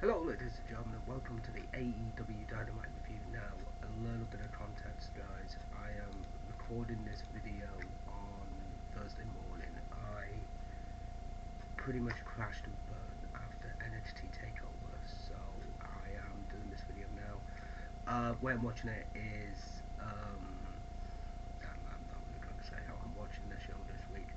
Hello ladies and gentlemen, welcome to the AEW Dynamite review. Now, a little bit of context guys, I am recording this video on Thursday morning. I pretty much crashed and burned after NXT TakeOver, so I am doing this video now. Way I'm watching it is, I'm not really going to say how I'm watching the show this week,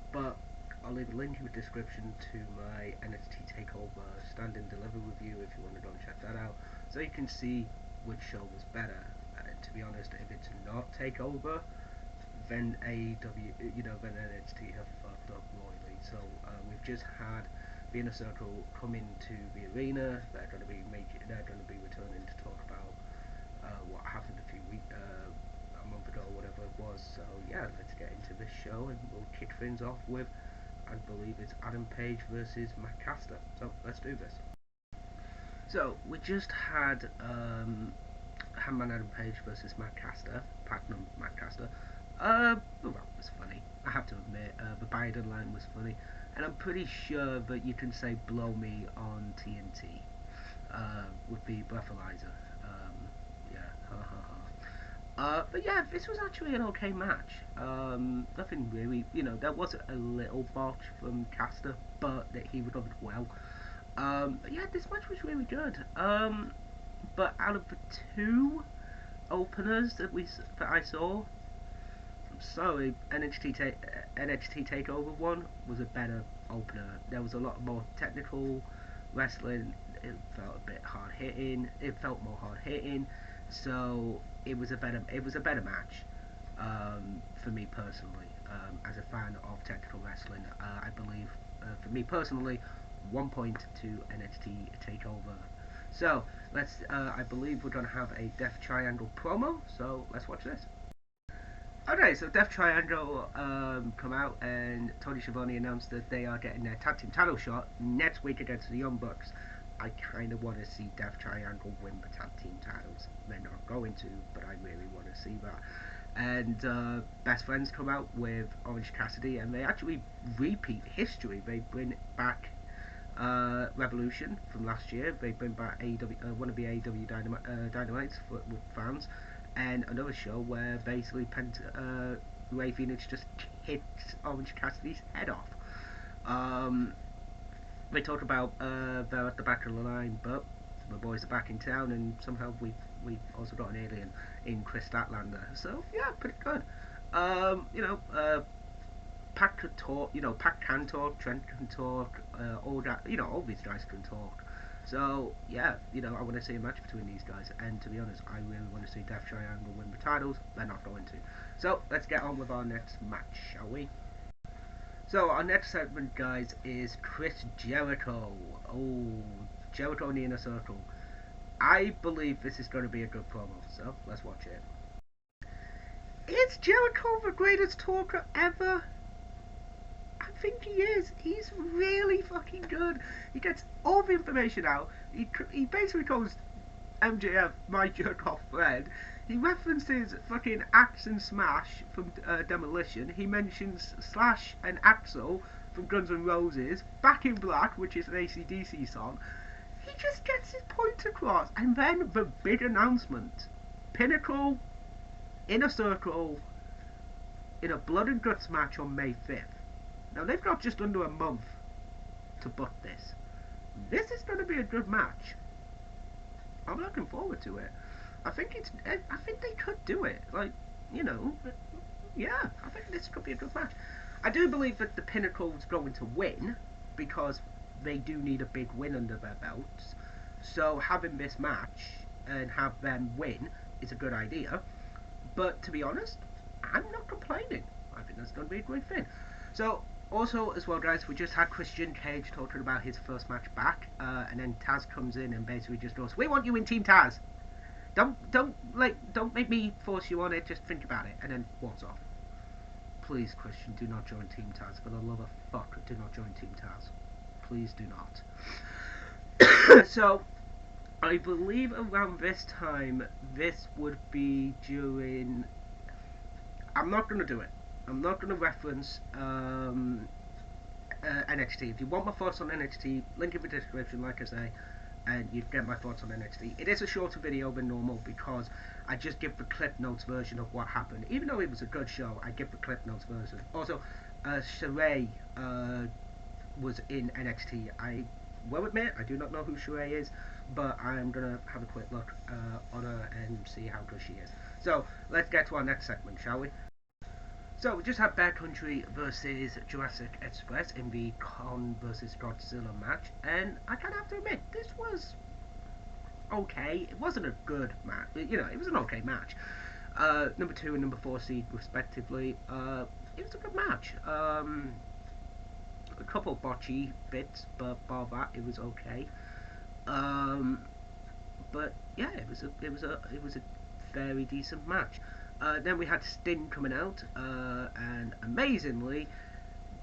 but I'll leave a link in the description to my NXT TakeOver stand and deliver review if you want to go and check that out, so you can see which show was better. To be honest, if it's not TakeOver, then AEW, then NXT have fucked up royally. So we've just had the Inner Circle come into the arena. They're going to be returning to talk about what happened a month ago, whatever it was. So yeah, let's get into this show and we'll kick things off with, I believe it's Adam Page versus Matt Caster. So let's do this. So we just had Handman Adam Page versus Matt Caster, Platinum Matt Caster. Well, it was funny. I have to admit, the Biden line was funny, and I'm pretty sure that you can say "blow me" on TNT with the breathalyzer. Yeah, ha ha ha. But yeah, this was actually an okay match. Nothing really, there was a little botch from Caster, but that he recovered well. But yeah, this match was really good. But out of the two openers that I saw, I'm sorry, NXT Takeover one was a better opener. There was a lot more technical wrestling. It felt a bit hard hitting. It felt more hard hitting. So it was a better match for me personally. As a fan of technical wrestling, I believe for me personally, 1 point to NXT Takeover. So I believe we're gonna have a Death Triangle promo. So let's watch this. Okay, so Death Triangle come out and Tony Schiavone announced that they are getting their tag team title shot next week against the Young Bucks. I kind of want to see Death Triangle win the tag team titles. They're not going to, but I really want to see that. And Best Friends come out with Orange Cassidy, and they actually repeat history. They bring back Revolution from last year. They bring back one of the AEW Dynamites with fans, and another show where basically Ray Phoenix just kicks Orange Cassidy's head off. They talk about they're at the back of the line, but the boys are back in town, and somehow we've also got an alien in Chris Statlander. So yeah, pretty good. Pac could talk, Pac can talk, Trent can talk, all that, all these guys can talk. So yeah, I want to see a match between these guys, and to be honest, I really want to see Death Triangle win the titles. They're not going to. So let's get on with our next match, shall we? So our next segment, guys, is Chris Jericho. Oh, Jericho in the Inner Circle. I believe this is going to be a good promo, so let's watch it. Is Jericho the greatest talker ever? I think he is. He's really fucking good. He gets all the information out. He basically calls MJF my jerk off friend. He references fucking Axe and Smash from Demolition. He mentions Slash and Axel from Guns N' Roses. Back in Black, which is an AC/DC song. He just gets his point across. And then the big announcement. Pinnacle, Inner Circle, in a Blood and Guts match on May 5th. Now they've got just under a month to book this. This is going to be a good match. I'm looking forward to it. I think they could do it. Yeah, I think this could be a good match. I do believe that the Pinnacle's going to win because they do need a big win under their belts. So having this match and have them win is a good idea. But to be honest, I'm not complaining. I think that's going to be a great thing. So also, as well, guys, we just had Christian Cage talking about his first match back, and then Taz comes in and basically just goes, "We want you in Team Taz. Don't make me force you on it. Just think about it," and then walks off. Please, Christian, do not join Team Taz. For the love of fuck, do not join Team Taz. Please do not. So, I believe around this time, this would be during. I'm not gonna do it. I'm not going to reference NXT. If you want my thoughts on NXT, link in the description, like I say, and you get my thoughts on NXT. It is a shorter video than normal because I just give the Clip Notes version of what happened. Even though it was a good show, I give the Clip Notes version. Also, Sheree was in NXT. I will admit, I do not know who Sheree is, but I'm going to have a quick look on her and see how good she is. So, let's get to our next segment, shall we? So, we just had Bear Country versus Jurassic Express in the Kong versus Godzilla match, and I kind of have to admit, this was okay. It wasn't a good match, you know, it was an okay match. Number 2 and number 4 seed, respectively. It was a good match. A couple of botchy bits, but bar that, it was okay. But yeah, it was a very decent match. Then we had Sting coming out, and amazingly,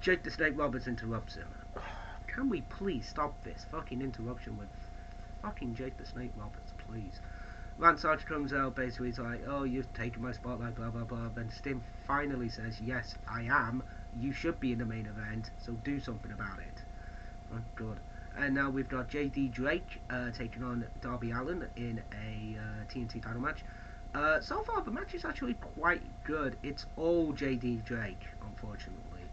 Jake the Snake Roberts interrupts him. Can we please stop this fucking interruption with fucking Jake the Snake Roberts, please? Lance Archer comes out, basically he's like, oh, you've taken my spotlight, blah blah blah. Then Sting finally says, yes, I am. You should be in the main event, so do something about it. Oh, good. And now we've got JD Drake taking on Darby Allin in a TNT title match. So far, the match is actually quite good. It's all JD Drake, unfortunately.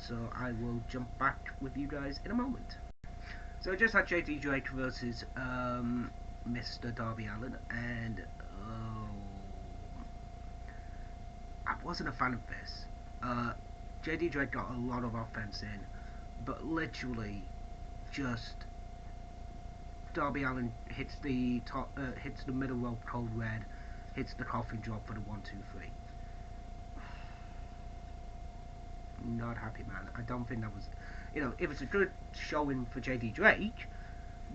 So I will jump back with you guys in a moment. So I just had JD Drake versus Mr. Darby Allin, and I wasn't a fan of this. JD Drake got a lot of offense in, but literally just Darby Allin hits the top, hits the middle rope cold red, hits the coffin drop for the 1, 2, 3. Not happy, man. I don't think that was, you know, it was a good showing for JD Drake,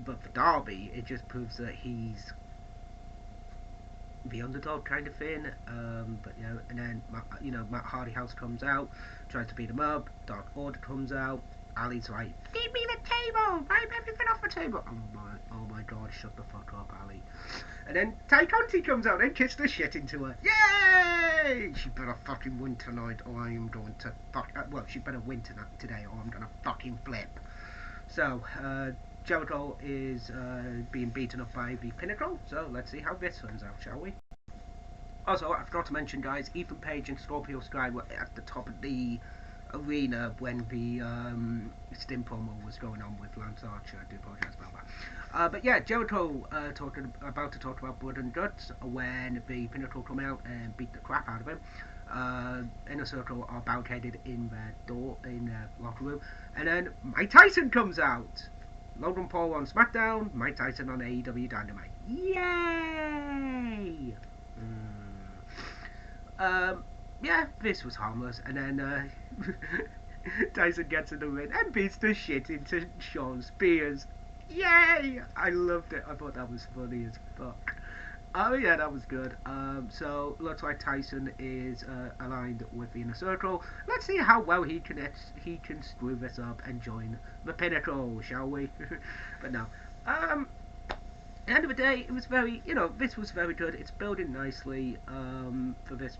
but for Darby, it just proves that he's the underdog kind of thing. But you know, and then Matt Hardyhouse comes out, tries to beat him up. Dark Order comes out. Ali's like, "Give me the table! Wipe everything off the table!" Oh my god, shut the fuck up, Ali. And then Ty Conti comes out and kicks the shit into her. Yay! She better fucking win tonight, or I am going to well, she better win today, or I'm gonna fucking flip. So, Jericho is being beaten up by the Pinnacle, so let's see how this turns out, shall we? Also, I forgot to mention, guys, Ethan Page and Scorpio Sky were at the top of the arena when the Sting promo was going on with Lance Archer. I do apologise about that. But yeah, Jericho about to talk about blood and guts when the Pinnacle come out and beat the crap out of him. Inner Circle are barricaded in their locker room, and then Mike Tyson comes out. Logan Paul on SmackDown, Mike Tyson on AEW Dynamite. Yay! Yeah, this was harmless, and then Tyson gets in the ring and beats the shit into Sean Spears. Yay! I loved it. I thought that was funny as fuck. Oh yeah, that was good. So looks like Tyson is aligned with the Inner Circle. Let's see how well he can screw this up and join the Pinnacle, shall we? But no. At the end of the day, it was very, this was very good. It's building nicely for this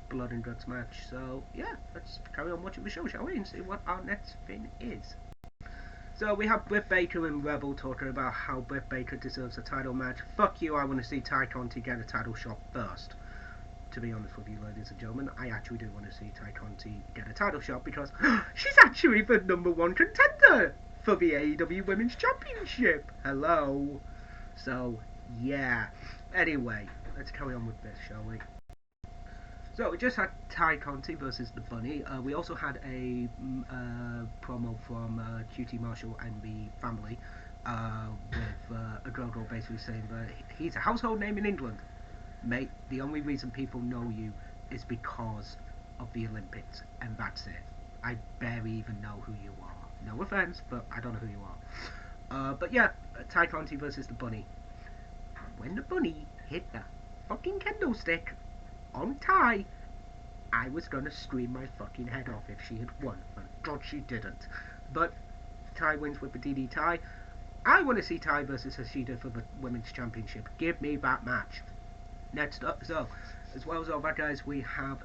blood and guts match. So yeah, let's carry on watching the show, shall we, and see what our next thing is. So we have Britt Baker and Rebel talking about how Britt Baker deserves a title match. Fuck you, I want to see Ty Conti get a title shot first. To be honest with you, ladies and gentlemen, I actually do want to see Ty Conti get a title shot because she's actually the #1 contender for the AEW Women's Championship. Hello. So, yeah. Anyway, let's carry on with this, shall we? So we just had Ty Conti versus the Bunny. We also had a promo from QT Marshall and the family with a girl basically saying that he's a household name in England. Mate, the only reason people know you is because of the Olympics, and that's it. I barely even know who you are. No offense, but I don't know who you are. But yeah, Ty Conti versus the Bunny. When the Bunny hit the fucking candlestick on Ty, I was gonna scream my fucking head off if she had won. Thank God she didn't. But Ty wins with the DD Ty. I want to see Ty versus Hashida for the Women's Championship. Give me that match. Next up, so As well as all that, guys, we have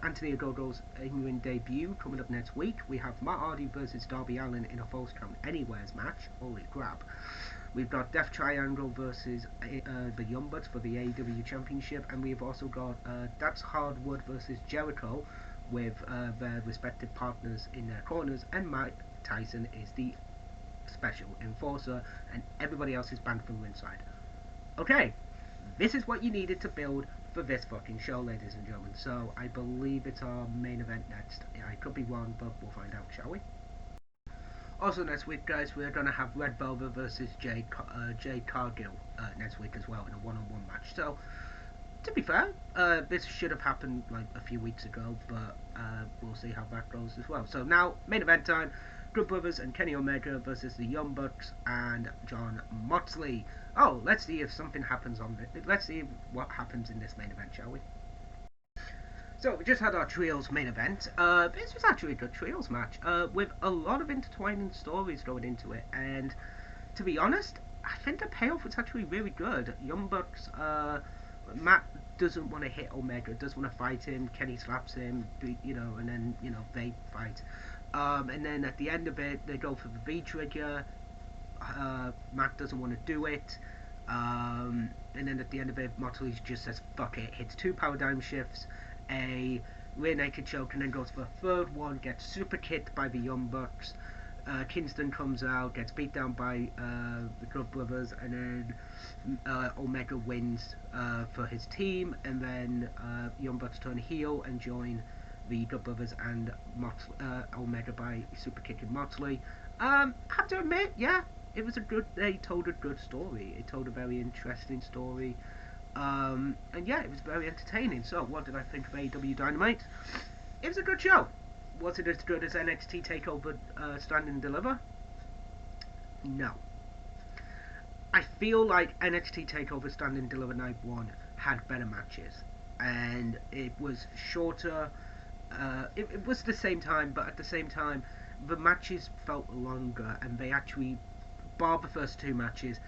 Anthony Ogogo's in-ring debut coming up next week. We have Matt Hardy versus Darby Allin in a Falls Count Anywheres match. Holy crap. We've got Death Triangle versus the Young Bucks for the AEW Championship, and we've also got Dax Hardwood versus Jericho with their respective partners in their corners, and Mike Tyson is the special enforcer, and everybody else is banned from ringside. Okay, this is what you needed to build for this fucking show, ladies and gentlemen. So I believe it's our main event next. I could be wrong, but we'll find out, shall we? Also next week, guys, we're going to have Red Velvet versus Jade Cargill next week as well in a one-on-one match. So, to be fair, this should have happened like a few weeks ago, but we'll see how that goes as well. So now, main event time. Good Brothers and Kenny Omega versus the Young Bucks and John Moxley. Oh, let's see if something happens on this. Let's see what happens in this main event, shall we? So we just had our trios main event. This was actually a good trios match with a lot of intertwining stories going into it, and to be honest, I think the payoff was actually really good. Young Bucks, Matt doesn't want to hit Omega, does want to fight him. Kenny slaps him, and then they fight. And then at the end of it, they go for the V trigger. Matt doesn't want to do it. And then at the end of it, Moxley just says fuck it, hits 2 paradigm shifts, a rear naked choke, and then goes for a third one, gets super kicked by the Young Bucks. Kingston comes out, gets beat down by the Good Brothers, and then Omega wins for his team, and then Young Bucks turn heel and join the Good Brothers and Omega by super kicking Moxley. Have to admit, yeah, they told a good story. It told a very interesting story. And yeah, it was very entertaining. So, what did I think of AEW Dynamite? It was a good show. Was it as good as NXT TakeOver Stand and Deliver? No. I feel like NXT TakeOver Stand and Deliver Night 1 had better matches. And it was shorter. It was the same time, but at the same time, the matches felt longer, and they actually, bar the first 2 matches,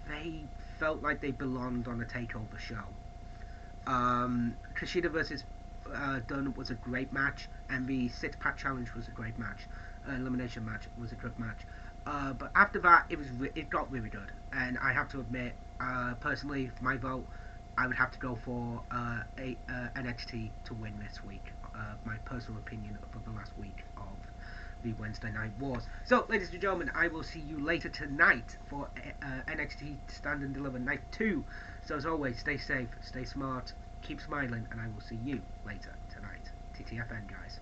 they felt like they belonged on a takeover show. Kushida versus Dunn was a great match, and the 6-pack challenge was a great match. Elimination match was a good match. But after that, it got really good, and I have to admit, personally, for my vote, I would have to go for NXT to win this week. My personal opinion for the last week of the Wednesday Night Wars. So, ladies and gentlemen, I will see you later tonight for NXT Stand and Deliver Night 2. So, as always, stay safe, stay smart, keep smiling, and I will see you later tonight. TTFN, guys.